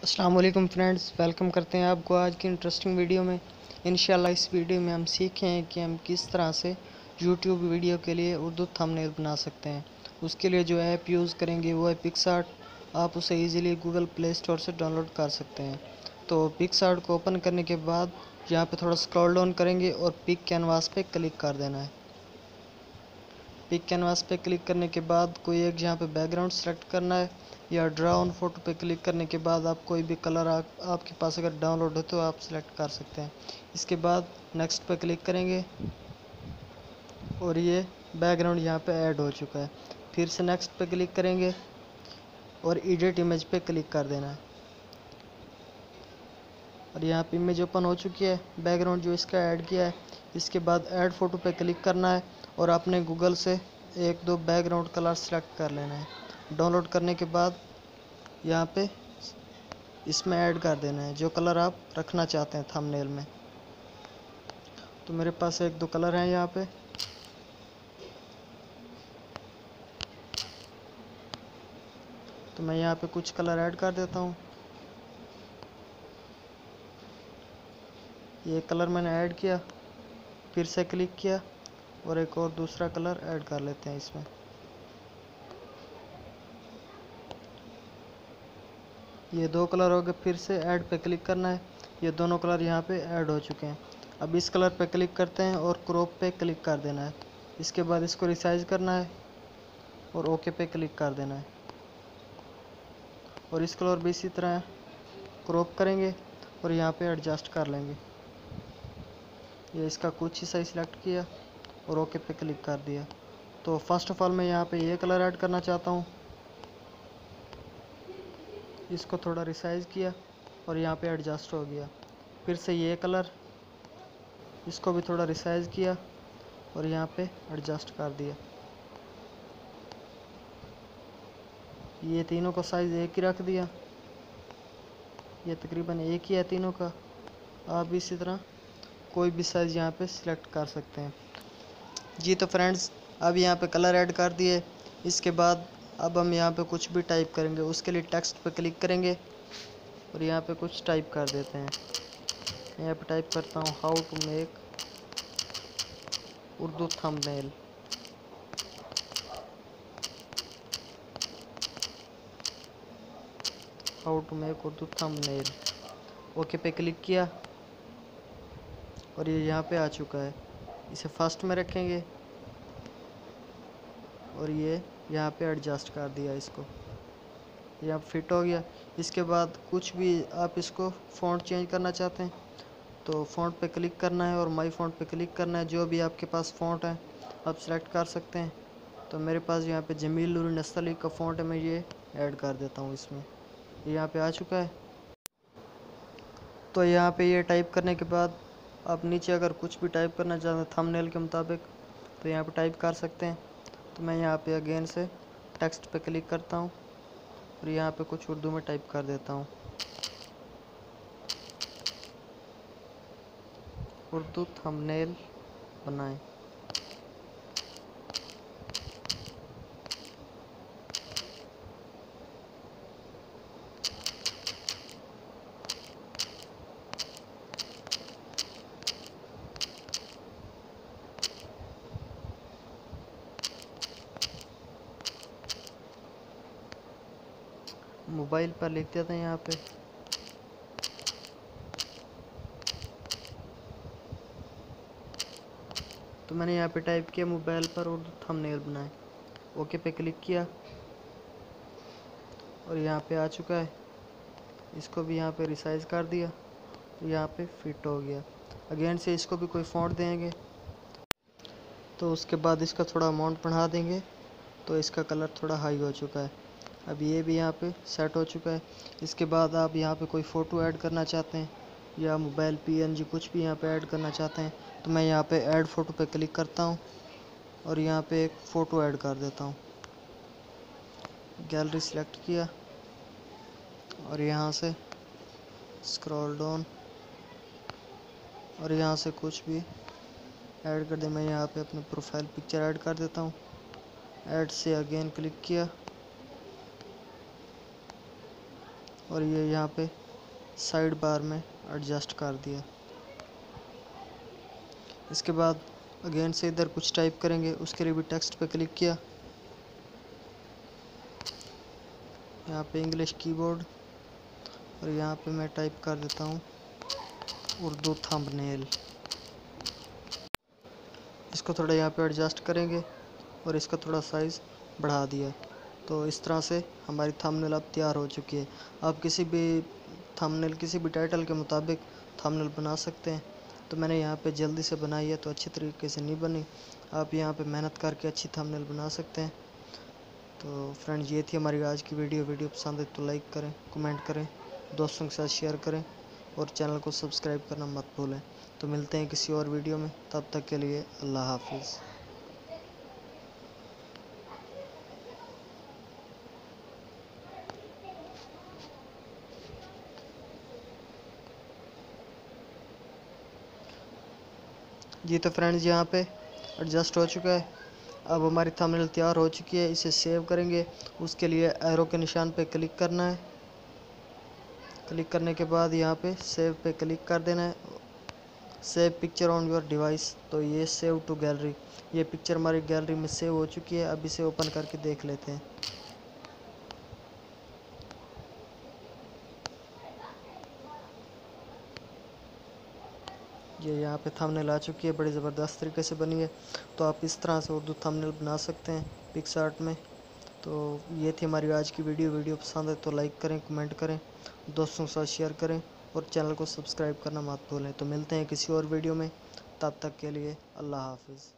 अस्सलाम वालेकुम friends, welcome करते हैं आपको आज की इंटरेस्टिंग वीडियो में। इंशाल्लाह इस वीडियो में हम सीखें कि हम किस तरह से यूट्यूब वीडियो के लिए उर्दू थंबनेल बना सकते हैं। उसके लिए जो ऐप यूज़ करेंगे वो है पिक्सआर्ट। आप उसे इजीली गूगल प्ले स्टोर से डाउनलोड कर सकते हैं। तो पिक्सआर्ट को ओपन करने के बाद यहाँ पे थोड़ा स्क्रॉल डाउन करेंगे और पिक कैनवास पे क्लिक कर देना है। पिक कैनवास पे क्लिक करने के बाद कोई एक यहाँ पे बैकग्राउंड सेलेक्ट करना है, या ड्रा ऑन फोटो पे क्लिक करने के बाद आप कोई भी कलर आपके पास अगर डाउनलोड हो तो आप सिलेक्ट कर सकते हैं। इसके बाद नेक्स्ट पे क्लिक करेंगे और ये बैकग्राउंड यहाँ पे ऐड हो चुका है। फिर से नेक्स्ट पे क्लिक करेंगे और एडिट इमेज पे क्लिक कर देना है और यहाँ पे इमेज ओपन हो चुकी है, बैकग्राउंड जो इसका ऐड किया है। इसके बाद ऐड फोटो पे क्लिक करना है और अपने गूगल से एक दो बैकग्राउंड कलर सेलेक्ट कर लेना है। डाउनलोड करने के बाद यहाँ पे इसमें ऐड कर देना है जो कलर आप रखना चाहते हैं थंबनेल में। तो मेरे पास एक दो कलर हैं यहाँ पे, तो मैं यहाँ पे कुछ कलर ऐड कर देता हूँ। ये कलर मैंने ऐड किया, फिर से क्लिक किया और एक और दूसरा कलर ऐड कर लेते हैं इसमें। ये दो कलर हो गए, फिर से ऐड पे क्लिक करना है। ये दोनों कलर यहाँ पे ऐड हो चुके हैं। अब इस कलर पे क्लिक करते हैं और क्रॉप पे क्लिक कर देना है। इसके बाद इसको रिसाइज करना है और ओके पे क्लिक कर देना है और इस कलर भी इसी तरह क्रॉप करेंगे और यहाँ पे एडजस्ट कर लेंगे। ये इसका कुछ हिस्सा सिलेक्ट किया और ओके पे क्लिक कर दिया। तो फर्स्ट ऑफ ऑल मैं यहाँ पे ये कलर ऐड करना चाहता हूँ। इसको थोड़ा रिसाइज किया और यहाँ पे एडजस्ट हो गया। फिर से ये कलर, इसको भी थोड़ा रिसाइज किया और यहाँ पे एडजस्ट कर दिया। ये तीनों का साइज़ एक ही रख दिया, ये तकरीबन एक ही है तीनों का। आप इसी तरह कोई भी साइज़ यहाँ पे सिलेक्ट कर सकते हैं। जी तो फ्रेंड्स, अब यहाँ पे कलर ऐड कर दिए। इसके बाद अब हम यहाँ पे कुछ भी टाइप करेंगे। उसके लिए टेक्स्ट पे क्लिक करेंगे और यहाँ पे कुछ टाइप कर देते हैं। मैं यहाँ पे टाइप करता हूँ how to make Urdu thumbnail. How to make Urdu thumbnail. Okay पे क्लिक किया और ये यहाँ पे आ चुका है। इसे फर्स्ट में रखेंगे और ये यहाँ पे एडजस्ट कर दिया इसको, यहाँ फिट हो गया। इसके बाद कुछ भी आप इसको फ़ॉन्ट चेंज करना चाहते हैं तो फ़ॉन्ट पे क्लिक करना है और माई फ़ॉन्ट पे क्लिक करना है। जो भी आपके पास फ़ॉन्ट है आप सेलेक्ट कर सकते हैं। तो मेरे पास यहाँ पे जमील नूर नस्तली का फ़ॉन्ट है, मैं ये ऐड कर देता हूँ इसमें। ये यहाँ पे आ चुका है। तो यहाँ पे ये टाइप करने के बाद आप नीचे अगर कुछ भी टाइप करना चाहते हैं थंबनेल के मुताबिक तो यहाँ पे टाइप कर सकते हैं। तो मैं यहाँ पे अगेन से टेक्स्ट पे क्लिक करता हूँ और यहाँ पे कुछ उर्दू में टाइप कर देता हूँ, उर्दू थंबनेल बनाएं। मोबाइल पर लिख देते हैं यहाँ पे। तो मैंने यहाँ पे टाइप किया मोबाइल पर उर्दू थंबनेल बनाएं। ओके पे क्लिक किया और यहाँ पे आ चुका है। इसको भी यहाँ पे रिसाइज कर दिया तो यहाँ पे फिट हो गया। अगेन से इसको भी कोई फ़ॉन्ट देंगे तो उसके बाद इसका थोड़ा अमाउंट बढ़ा देंगे तो इसका कलर थोड़ा हाई हो चुका है। अब ये भी यहाँ पे सेट हो चुका है। इसके बाद आप यहाँ पे कोई फ़ोटो ऐड करना चाहते हैं या मोबाइल पीएनजी कुछ भी यहाँ पे ऐड करना चाहते हैं तो मैं यहाँ पे ऐड फ़ोटो पे क्लिक करता हूँ और यहाँ पे एक फ़ोटो ऐड कर देता हूँ। गैलरी सेलेक्ट किया और यहाँ से स्क्रॉल डाउन और यहाँ से कुछ भी ऐड कर दे। मैं यहाँ पे अपनी प्रोफाइल पिक्चर ऐड कर देता हूँ। ऐड से अगेन क्लिक किया और ये यहाँ पे साइड बार में एडजस्ट कर दिया। इसके बाद अगेन से इधर कुछ टाइप करेंगे, उसके लिए भी टेक्स्ट पे क्लिक किया, यहाँ पे इंग्लिश कीबोर्ड, और यहाँ पे मैं टाइप कर देता हूँ उर्दू थंबनेल। इसको थोड़ा यहाँ पे एडजस्ट करेंगे और इसका थोड़ा साइज़ बढ़ा दिया। तो इस तरह से हमारी थंबनेल अब तैयार हो चुकी है। आप किसी भी थंबनेल, किसी भी टाइटल के मुताबिक थंबनेल बना सकते हैं। तो मैंने यहाँ पे जल्दी से बनाई है तो अच्छी तरीके से नहीं बनी। आप यहाँ पे मेहनत करके अच्छी थंबनेल बना सकते हैं। तो फ्रेंड्स, ये थी हमारी आज की वीडियो पसंद है तो लाइक करें, कमेंट करें, दोस्तों के साथ शेयर करें और चैनल को सब्सक्राइब करना मत भूलें। तो मिलते हैं किसी और वीडियो में, तब तक के लिए अल्लाह हाफिज़। जी तो फ्रेंड्स, यहाँ पे एडजस्ट हो चुका है। अब हमारी थंबनेल तैयार हो चुकी है। इसे सेव करेंगे, उसके लिए एरो के निशान पे क्लिक करना है। क्लिक करने के बाद यहाँ पे सेव पे क्लिक कर देना है, save picture on your device. तो ये सेव टू गैलरी, ये पिक्चर हमारी गैलरी में सेव हो चुकी है। अब इसे ओपन करके देख लेते हैं। ये यहाँ पे थंबनेल आ चुकी है, बड़ी ज़बरदस्त तरीके से बनी है। तो आप इस तरह से उर्दू थंबनेल बना सकते हैं पिक्सआर्ट में। तो ये थी हमारी आज की वीडियो पसंद है तो लाइक करें, कमेंट करें, दोस्तों के साथ शेयर करें और चैनल को सब्सक्राइब करना मत भूलें। तो मिलते हैं किसी और वीडियो में, तब तक के लिए अल्लाह हाफिज़।